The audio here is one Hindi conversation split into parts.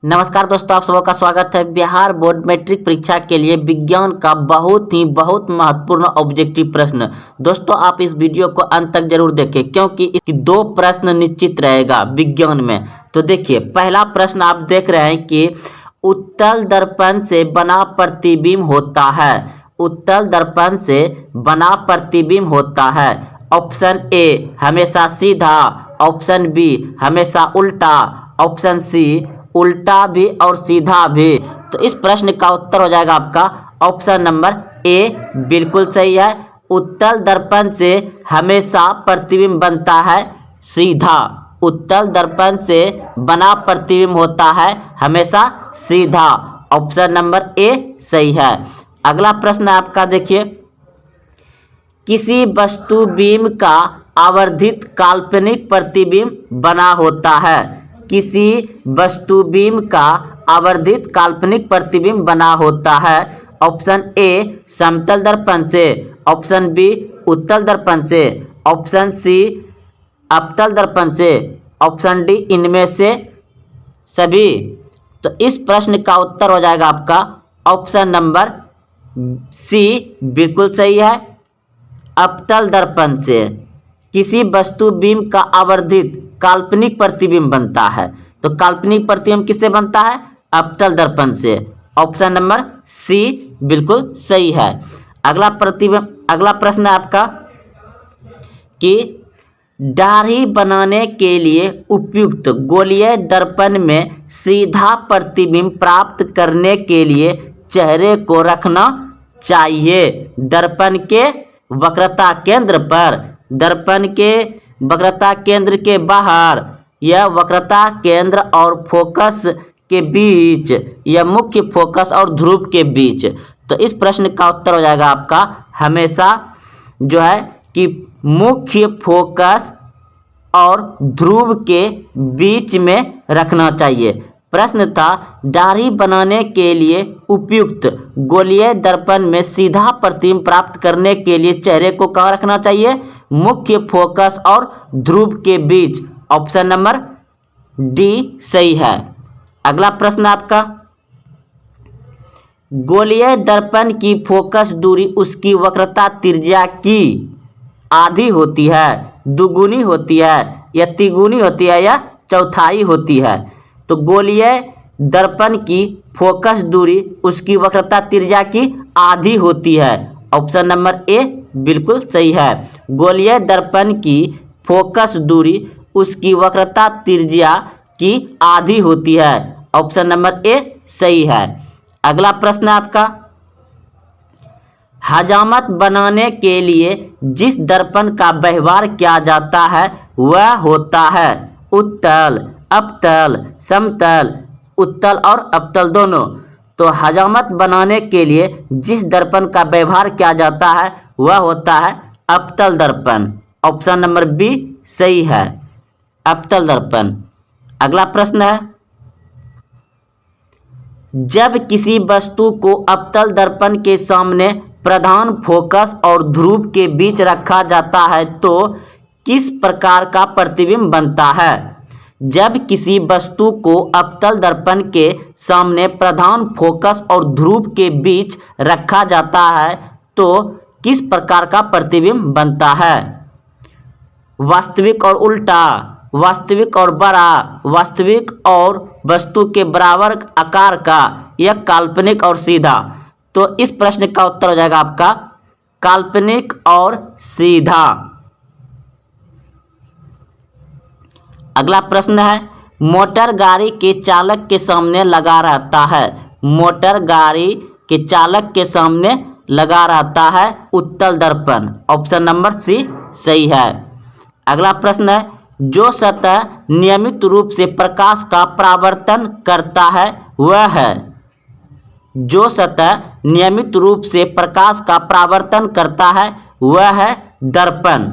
नमस्कार दोस्तों, आप सबका स्वागत है। बिहार बोर्ड मैट्रिक परीक्षा के लिए विज्ञान का बहुत महत्वपूर्ण ऑब्जेक्टिव प्रश्न। दोस्तों, आप इस वीडियो को अंत तक जरूर देखें क्योंकि इसकी दो प्रश्न निश्चित रहेगा विज्ञान में। तो देखिए, पहला प्रश्न आप देख रहे हैं कि उत्तल दर्पण से बना प्रतिबिंब होता है। उत्तल दर्पण से बना प्रतिबिंब होता है। ऑप्शन ए हमेशा सीधा, ऑप्शन बी हमेशा उल्टा, ऑप्शन सी उल्टा भी और सीधा भी। तो इस प्रश्न का उत्तर हो जाएगा आपका ऑप्शन नंबर ए, बिल्कुल सही है। उत्तल दर्पण से हमेशा प्रतिबिंब बनता है सीधा। उत्तल दर्पण से बना प्रतिबिंब होता है हमेशा सीधा। ऑप्शन नंबर ए सही है। अगला प्रश्न आपका देखिए, किसी वस्तु बीम का आवर्धित काल्पनिक प्रतिबिंब बना होता है। किसी वस्तु बीम का आवर्धित काल्पनिक प्रतिबिंब बना होता है। ऑप्शन ए समतल दर्पण से, ऑप्शन बी उत्तल दर्पण से, ऑप्शन सी अवतल दर्पण से, ऑप्शन डी इनमें से सभी। तो इस प्रश्न का उत्तर हो जाएगा आपका ऑप्शन नंबर सी, बिल्कुल सही है। अवतल दर्पण से किसी वस्तु बीम का आवर्धित काल्पनिक प्रतिबिंब बनता है। तो काल्पनिक प्रतिबिंब किससे बनता है? अवतल दर्पण से। ऑप्शन नंबर सी बिल्कुल सही है। अगला प्रश्न है आपका कि दाढ़ी बनाने के लिए उपयुक्त गोलीय दर्पण में सीधा प्रतिबिंब प्राप्त करने के लिए चेहरे को रखना चाहिए दर्पण के वक्रता केंद्र पर, दर्पण के वक्रता केंद्र के बाहर, या वक्रता केंद्र और फोकस के बीच, या मुख्य फोकस और ध्रुव के बीच। तो इस प्रश्न का उत्तर हो जाएगा आपका हमेशा जो है कि मुख्य फोकस और ध्रुव के बीच में रखना चाहिए। प्रश्न था दाढ़ी बनाने के लिए उपयुक्त गोलीय दर्पण में सीधा प्रतिबिंब प्राप्त करने के लिए चेहरे को कहाँ रखना चाहिए? मुख्य फोकस और ध्रुव के बीच। ऑप्शन नंबर डी सही है। अगला प्रश्न आपका, गोलीय दर्पण की फोकस दूरी उसकी वक्रता त्रिज्या की आधी होती है, दुगुनी होती है, या तिगुनी होती है, या चौथाई होती है। तो गोलीय दर्पण की फोकस दूरी उसकी वक्रता त्रिज्या की आधी होती है। ऑप्शन नंबर ए बिल्कुल सही है। गोलीय दर्पण की फोकस दूरी उसकी वक्रता त्रिज्या की आधी होती है। ऑप्शन नंबर ए सही है। अगला प्रश्न आपका, हजामत बनाने के लिए जिस दर्पण का व्यवहार किया जाता है वह होता है उत्तल, अवतल, समतल, उत्तल और अवतल दोनों। तो हजामत बनाने के लिए जिस दर्पण का व्यवहार किया जाता है वह होता है अवतल दर्पण। ऑप्शन नंबर बी सही है, अवतल दर्पण। अगला प्रश्न है, जब किसी वस्तु को अवतल दर्पण के सामने प्रधान फोकस और ध्रुव के बीच रखा जाता है तो किस प्रकार का प्रतिबिंब बनता है? जब किसी वस्तु को अवतल दर्पण के सामने प्रधान फोकस और ध्रुव के बीच रखा जाता है तो किस प्रकार का प्रतिबिंब बनता है? वास्तविक और उल्टा, वास्तविक और बड़ा, वास्तविक और वस्तु के बराबर आकार का, या काल्पनिक और सीधा। तो इस प्रश्न का उत्तर हो जाएगा आपका काल्पनिक और सीधा। अगला प्रश्न है, मोटर गाड़ी के चालक के सामने लगा रहता है। मोटर गाड़ी के चालक के सामने लगा रहता है उत्तल दर्पण। ऑप्शन नंबर सी सही है। अगला प्रश्न है, जो सतह नियमित रूप से प्रकाश का परावर्तन करता है वह है। जो सतह नियमित रूप से प्रकाश का परावर्तन करता है वह है दर्पण।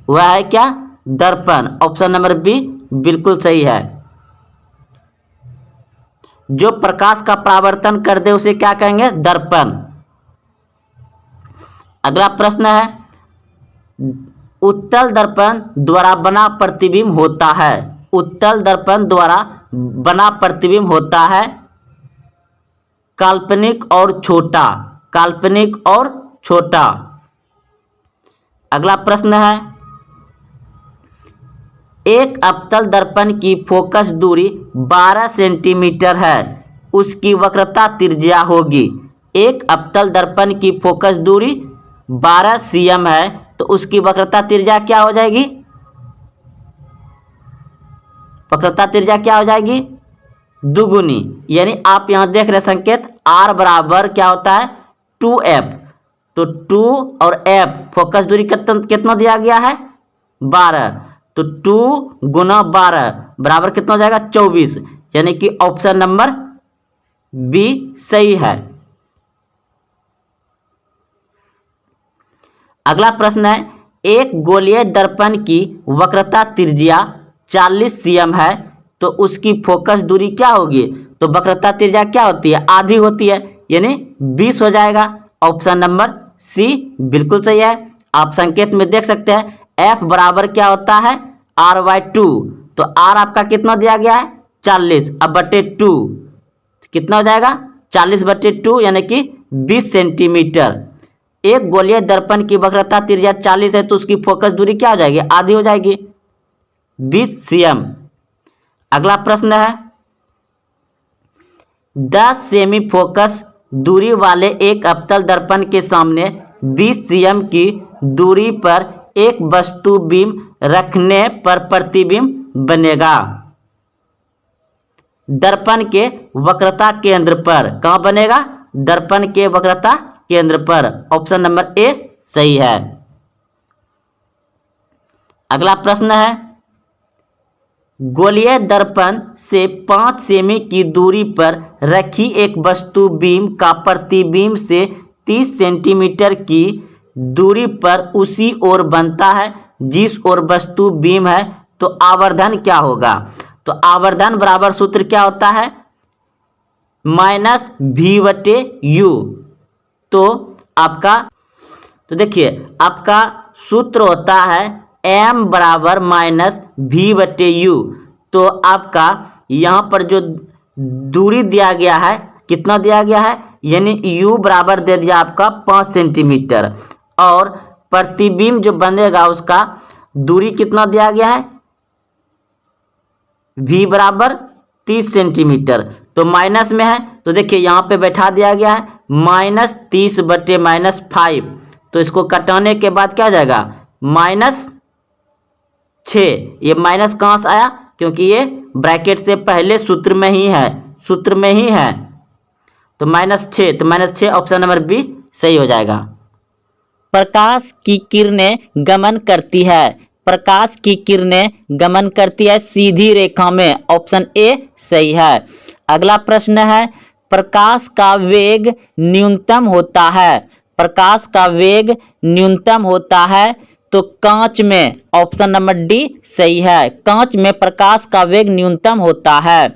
वह है क्या? दर्पण। ऑप्शन नंबर बी बिल्कुल सही है। जो प्रकाश का परावर्तन कर दे उसे क्या कहेंगे? दर्पण। अगला प्रश्न है, उत्तल दर्पण द्वारा बना प्रतिबिंब होता है। उत्तल दर्पण द्वारा बना प्रतिबिंब होता है काल्पनिक और छोटा, काल्पनिक और छोटा। अगला प्रश्न है, एक अवतल दर्पण की फोकस दूरी 12 सेंटीमीटर है, उसकी वक्रता त्रिज्या होगी। एक अवतल दर्पण की फोकस दूरी 12 cm है, तो उसकी वक्रता त्रिज्या क्या हो जाएगी? वक्रता त्रिज्या क्या हो जाएगी? दुगुनी। यानी आप यहां देख रहे संकेत r बराबर क्या होता है? 2f। तो 2 और f फोकस दूरी कितना दिया गया है? 12। तो 2 गुना 12 बराबर कितना हो जाएगा? 24। यानी कि ऑप्शन नंबर बी सही है। अगला प्रश्न है, एक गोलीय दर्पण की वक्रता त्रिज्या 40 cm है, तो उसकी फोकस दूरी क्या होगी? तो वक्रता त्रिज्या क्या होती है? आधी होती है, यानी 20 हो जाएगा। ऑप्शन नंबर सी बिल्कुल सही है। आप संकेत में देख सकते हैं F बराबर क्या होता है? r/2। तो r आपका कितना दिया गया है? 40। अब बटे 2 कितना हो जाएगा? 40/2 यानी कि 20 सेंटीमीटर। एक गोलीय दर्पण की वक्रता त्रिज्या 40 है, तो उसकी फोकस दूरी क्या हो जाएगी? आधी हो जाएगी, 20 cm। अगला प्रश्न है, 10 सेमी फोकस दूरी वाले एक अवतल दर्पण के सामने 20 cm की दूरी पर एक वस्तु बीम रखने पर प्रतिबिंब बनेगा। दर्पण के वक्रता केंद्र पर। कहां बनेगा? दर्पण के वक्रता केंद्र पर। ऑप्शन नंबर ए सही है। अगला प्रश्न है, गोलीय दर्पण से 5 सेमी की दूरी पर रखी एक वस्तु बीम का प्रतिबिंब से 30 सेंटीमीटर की दूरी पर उसी ओर बनता है जिस ओर वस्तु बीम है, तो आवर्धन क्या होगा? तो आवर्धन बराबर सूत्र क्या होता है? -v/u। तो आपका, तो देखिए आपका सूत्र होता है m बराबर -v/u। तो आपका यहाँ पर जो दूरी दिया गया है, कितना दिया गया है? यानी u बराबर दे दिया आपका 5 सेंटीमीटर, और प्रतिबिंब जो बनेगा उसका दूरी कितना दिया गया है? v बराबर 30 सेंटीमीटर। तो माइनस में है, तो देखिए यहाँ पे बैठा दिया गया है -30/-5। तो इसको कटाने के बाद क्या हो जाएगा? -6। ये माइनस कहाँ से आया? क्योंकि ये ब्रैकेट से पहले सूत्र में ही है, सूत्र में ही है। तो -6, तो -6 ऑप्शन नंबर बी सही हो जाएगा। प्रकाश की किरणें गमन करती है। प्रकाश की किरणें गमन करती है सीधी रेखा में। ऑप्शन ए सही है। अगला प्रश्न है, प्रकाश का वेग न्यूनतम होता है। प्रकाश का वेग न्यूनतम होता है तो कांच में। ऑप्शन नंबर डी सही है। कांच में प्रकाश का वेग न्यूनतम होता है।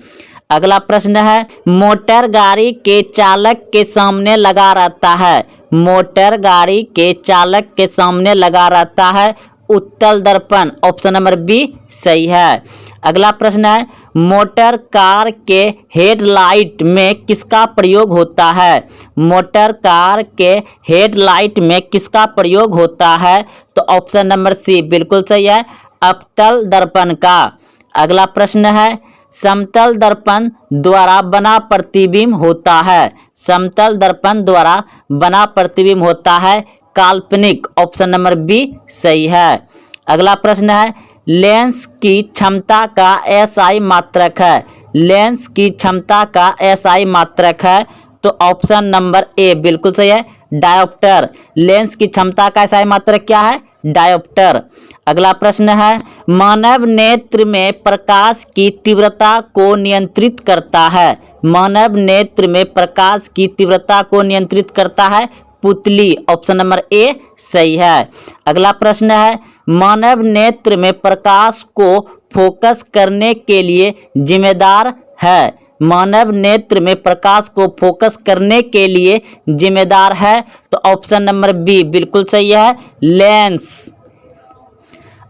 अगला प्रश्न है, मोटर गाड़ी के चालक के सामने लगा रहता है। मोटर गाड़ी के चालक के सामने लगा रहता है उत्तल दर्पण। ऑप्शन नंबर बी सही है। अगला प्रश्न है, मोटर कार के हेडलाइट में किसका प्रयोग होता है? मोटर कार के हेडलाइट में किसका प्रयोग होता है? तो ऑप्शन नंबर सी बिल्कुल सही है, अवतल दर्पण का। अगला प्रश्न है, समतल दर्पण द्वारा बना प्रतिबिंब होता है। समतल दर्पण द्वारा बना प्रतिबिंब होता है काल्पनिक। ऑप्शन नंबर बी सही है। अगला प्रश्न है, लेंस की क्षमता का SI मात्रक है। लेंस की क्षमता का SI मात्रक है, तो ऑप्शन नंबर ए बिल्कुल सही है, डायोप्टर। लेंस की क्षमता का SI मात्रक क्या है? डायोप्टर। अगला प्रश्न है, मानव नेत्र में प्रकाश की तीव्रता को नियंत्रित करता है। मानव नेत्र में प्रकाश की तीव्रता को नियंत्रित करता है पुतली। ऑप्शन नंबर ए सही है। अगला प्रश्न है, मानव नेत्र में प्रकाश को फोकस करने के लिए जिम्मेदार है। मानव नेत्र में प्रकाश को फोकस करने के लिए जिम्मेदार है, तो ऑप्शन नंबर बी बिल्कुल सही है, लेंस।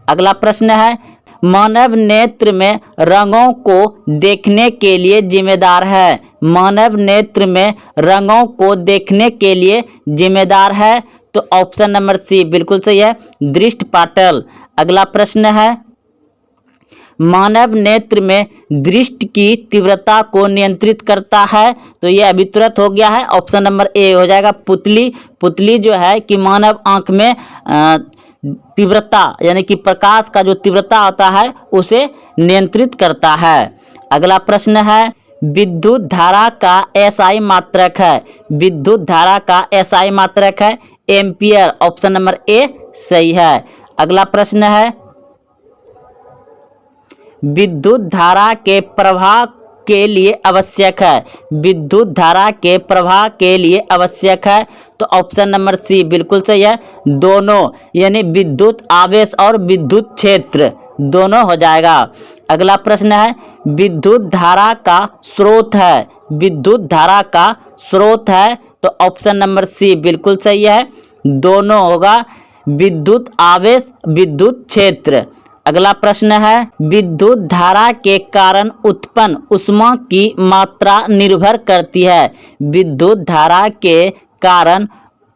अगला प्रश्न है, मानव नेत्र में रंगों को देखने के लिए जिम्मेदार है? मानव नेत्र में रंगों को देखने के लिए जिम्मेदार है, तो ऑप्शन नंबर सी बिल्कुल सही है, दृष्टिपाटल। अगला प्रश्न है, मानव नेत्र में दृष्टि की तीव्रता को नियंत्रित करता है, तो यह अभी तुरंत हो गया है, ऑप्शन नंबर ए हो जाएगा, पुतली। पुतली जो है कि मानव आंख में तीव्रता यानी कि प्रकाश का जो तीव्रता होता है उसे नियंत्रित करता है। अगला प्रश्न है, विद्युत धारा का एसआई मात्रक है? विद्युत धारा का एसआई मात्रक है एम्पियर, ऑप्शन नंबर ए सही है। अगला प्रश्न है, विद्युत धारा के प्रवाह के लिए आवश्यक है? विद्युत धारा के प्रवाह के लिए आवश्यक है, तो ऑप्शन नंबर सी बिल्कुल सही है, दोनों, यानी विद्युत आवेश और विद्युत क्षेत्र दोनों हो जाएगा। अगला प्रश्न है, विद्युत धारा का स्रोत है? विद्युत धारा का स्रोत है, तो ऑप्शन नंबर सी बिल्कुल सही है, दोनों होगा, विद्युत आवेश विद्युत क्षेत्र। अगला प्रश्न है, विद्युत धारा के कारण उत्पन्न ऊष्मा की मात्रा निर्भर करती है? विद्युत धारा के कारण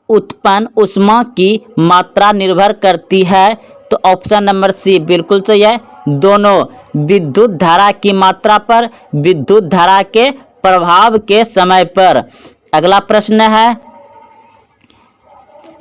उत्पन्न ऊष्मा की मात्रा निर्भर करती है, तो ऑप्शन नंबर सी बिल्कुल सही है, दोनों, विद्युत धारा की मात्रा पर, विद्युत धारा के प्रभाव के समय पर। अगला प्रश्न है,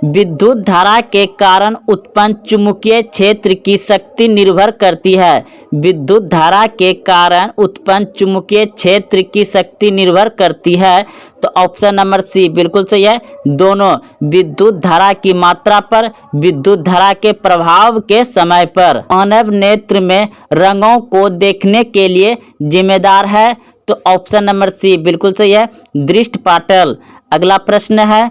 विद्युत धारा के कारण उत्पन्न चुंबकीय क्षेत्र की शक्ति निर्भर करती है? विद्युत धारा के कारण उत्पन्न चुंबकीय क्षेत्र की शक्ति निर्भर करती है, तो ऑप्शन नंबर सी बिल्कुल सही है, दोनों, विद्युत धारा की मात्रा पर, विद्युत धारा के प्रभाव के समय पर। मानव नेत्र में रंगों को देखने के लिए जिम्मेदार है, तो ऑप्शन नंबर सी बिल्कुल सही है, दृष्टिपाटल। अगला प्रश्न है,